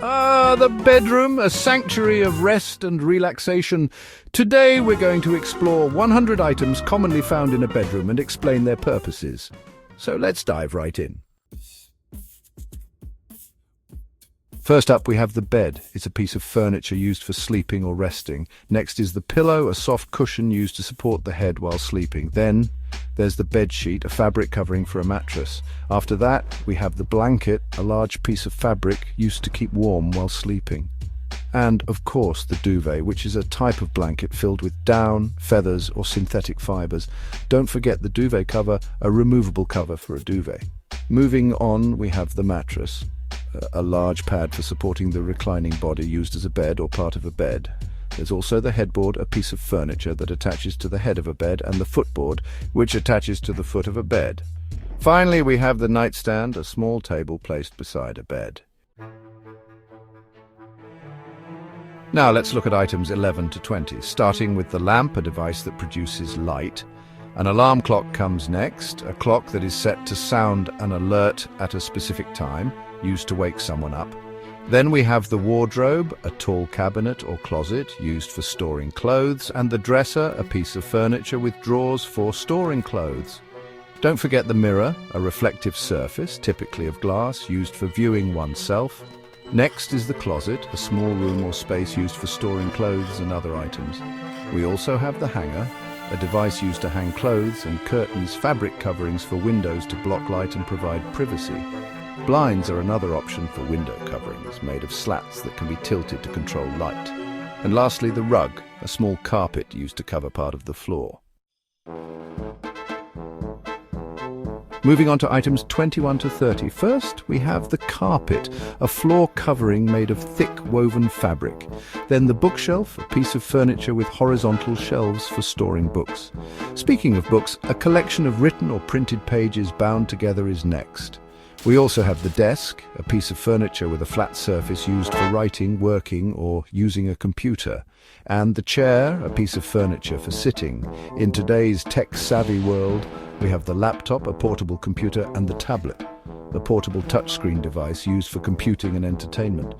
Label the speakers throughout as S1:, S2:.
S1: The bedroom, a sanctuary of rest and relaxation. Today we're going to explore 100 items commonly found in a bedroom and explain their purposes. So let's dive right in. First up, we have the bed. It's a piece of furniture used for sleeping or resting. Next is the pillow, a soft cushion used to support the head while sleeping. Then there's the bed sheet, a fabric covering for a mattress. After that, we have the blanket, a large piece of fabric used to keep warm while sleeping. And, of course, the duvet, which is a type of blanket filled with down, feathers, or synthetic fibers. Don't forget the duvet cover, a removable cover for a duvet. Moving on, we have the mattress, a large pad for supporting the reclining body used as a bed or part of a bed. There's also the headboard, a piece of furniture that attaches to the head of a bed, and the footboard, which attaches to the foot of a bed. Finally, we have the nightstand, a small table placed beside a bed. Now let's look at items 11 to 20, starting with the lamp, a device that produces light. An alarm clock comes next, a clock that is set to sound an alert at a specific time, used to wake someone up. Then we have the wardrobe, a tall cabinet or closet used for storing clothes, and the dresser, a piece of furniture with drawers for storing clothes. Don't forget the mirror, a reflective surface, typically of glass, used for viewing oneself. Next is the closet, a small room or space used for storing clothes and other items. We also have the hanger, a device used to hang clothes and curtains, fabric coverings for windows to block light and provide privacy. Blinds are another option for window coverings, made of slats that can be tilted to control light. And lastly, the rug, a small carpet used to cover part of the floor. Moving on to items 21 to 30. First, we have the carpet, a floor covering made of thick woven fabric. Then the bookshelf, a piece of furniture with horizontal shelves for storing books. Speaking of books, a collection of written or printed pages bound together is next. We also have the desk, a piece of furniture with a flat surface used for writing, working, or using a computer. And the chair, a piece of furniture for sitting. In today's tech-savvy world, we have the laptop, a portable computer, and the tablet, a portable touchscreen device used for computing and entertainment.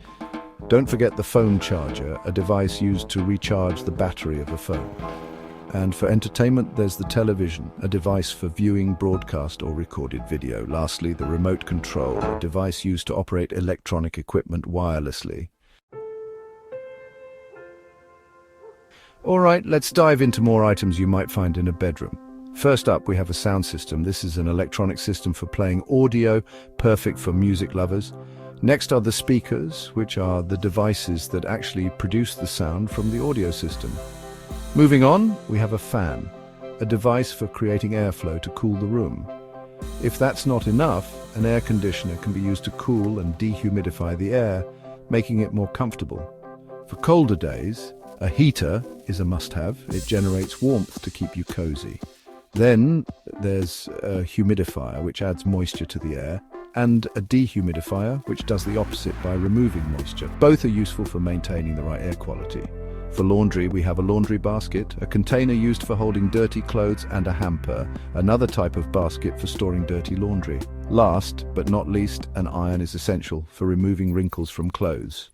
S1: Don't forget the phone charger, a device used to recharge the battery of a phone. And for entertainment, there's the television, a device for viewing broadcast or recorded video. Lastly, the remote control, a device used to operate electronic equipment wirelessly. All right, let's dive into more items you might find in a bedroom. First up, we have a sound system. This is an electronic system for playing audio, perfect for music lovers. Next are the speakers, which are the devices that actually produce the sound from the audio system. Moving on, we have a fan, a device for creating airflow to cool the room. If that's not enough, an air conditioner can be used to cool and dehumidify the air, making it more comfortable. For colder days, a heater is a must-have. It generates warmth to keep you cozy. Then there's a humidifier, which adds moisture to the air, and a dehumidifier, which does the opposite by removing moisture. Both are useful for maintaining the right air quality. For laundry, we have a laundry basket, a container used for holding dirty clothes, and a hamper, another type of basket for storing dirty laundry. Last, but not least, an iron is essential for removing wrinkles from clothes.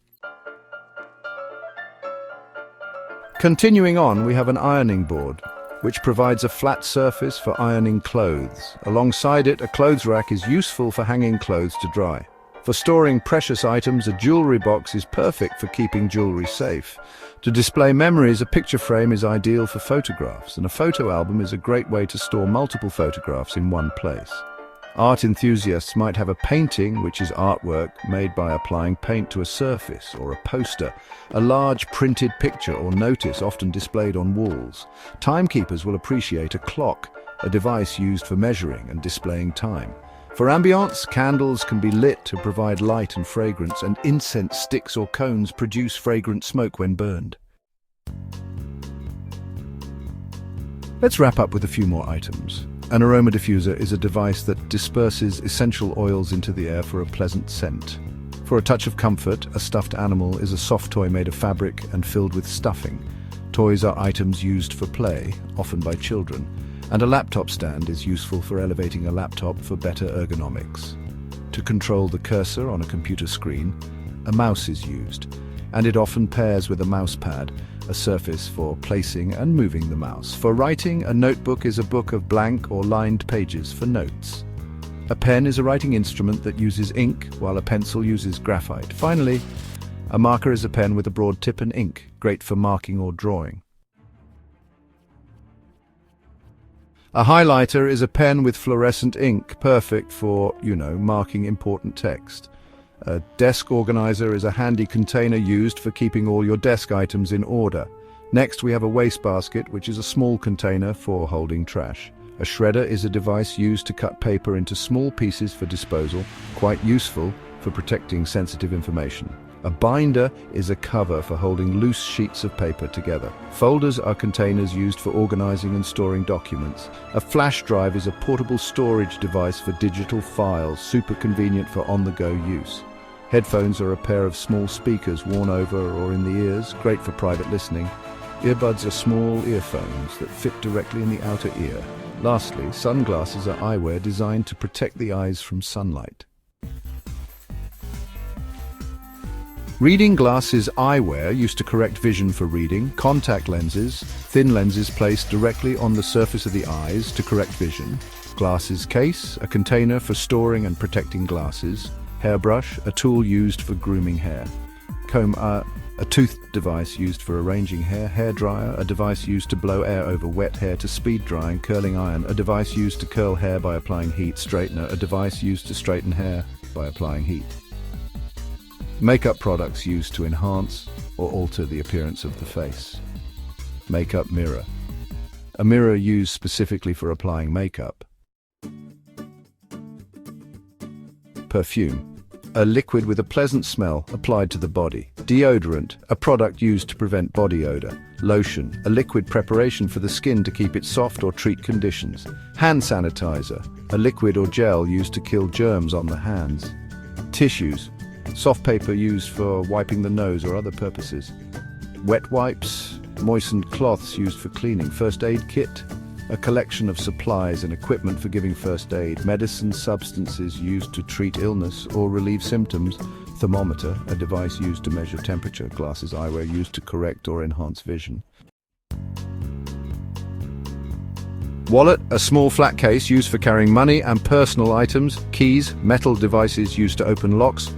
S1: Continuing on, we have an ironing board, which provides a flat surface for ironing clothes. Alongside it, a clothes rack is useful for hanging clothes to dry. For storing precious items, a jewelry box is perfect for keeping jewelry safe. To display memories, a picture frame is ideal for photographs, and a photo album is a great way to store multiple photographs in one place. Art enthusiasts might have a painting, which is artwork made by applying paint to a surface, or a poster, a large printed picture or notice often displayed on walls. Timekeepers will appreciate a clock, a device used for measuring and displaying time. For ambiance, candles can be lit to provide light and fragrance, and incense sticks or cones produce fragrant smoke when burned. Let's wrap up with a few more items. An aroma diffuser is a device that disperses essential oils into the air for a pleasant scent. For a touch of comfort, a stuffed animal is a soft toy made of fabric and filled with stuffing. Toys are items used for play, often by children, and a laptop stand is useful for elevating a laptop for better ergonomics. To control the cursor on a computer screen, a mouse is used, and it often pairs with a mouse pad, a surface for placing and moving the mouse. For writing, a notebook is a book of blank or lined pages for notes. A pen is a writing instrument that uses ink, while a pencil uses graphite. Finally, a marker is a pen with a broad tip and ink, great for marking or drawing. A highlighter is a pen with fluorescent ink, perfect for, marking important text. A desk organizer is a handy container used for keeping all your desk items in order. Next, we have a wastebasket, which is a small container for holding trash. A shredder is a device used to cut paper into small pieces for disposal, quite useful for protecting sensitive information. A binder is a cover for holding loose sheets of paper together. Folders are containers used for organizing and storing documents. A flash drive is a portable storage device for digital files, super convenient for on-the-go use. Headphones are a pair of small speakers worn over or in the ears, great for private listening. Earbuds are small earphones that fit directly in the outer ear. Lastly, sunglasses are eyewear designed to protect the eyes from sunlight. Reading glasses eyewear used to correct vision for reading. Contact lenses, thin lenses placed directly on the surface of the eyes to correct vision. Glasses case, a container for storing and protecting glasses. Hairbrush, a tool used for grooming hair. Comb, a tooth device used for arranging hair. Hairdryer, a device used to blow air over wet hair to speed drying. Curling iron, a device used to curl hair by applying heat. Straightener, a device used to straighten hair by applying heat. Makeup products used to enhance or alter the appearance of the face. Makeup mirror, a mirror used specifically for applying makeup. Perfume, a liquid with a pleasant smell applied to the body. Deodorant, a product used to prevent body odor. Lotion, a liquid preparation for the skin to keep it soft or treat conditions. Hand sanitizer, a liquid or gel used to kill germs on the hands. Tissues, soft paper used for wiping the nose or other purposes. Wet wipes, moistened cloths used for cleaning. First aid kit, a collection of supplies and equipment for giving first aid. Medicine substances used to treat illness or relieve symptoms. Thermometer, a device used to measure temperature. Glasses eyewear used to correct or enhance vision. Wallet, a small flat case used for carrying money and personal items. Keys, metal devices used to open locks.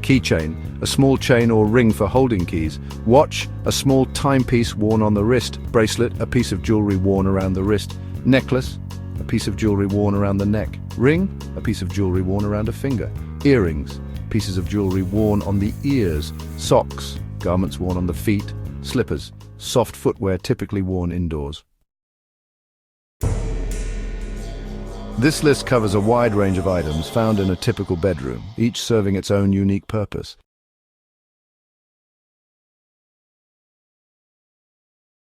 S1: Keychain, a small chain or ring for holding keys. Watch, a small timepiece worn on the wrist. Bracelet, a piece of jewelry worn around the wrist. Necklace, a piece of jewelry worn around the neck. Ring, a piece of jewelry worn around a finger. Earrings, pieces of jewelry worn on the ears. Socks, garments worn on the feet. Slippers, soft footwear typically worn indoors. This list covers a wide range of items found in a typical bedroom, each serving its own unique purpose.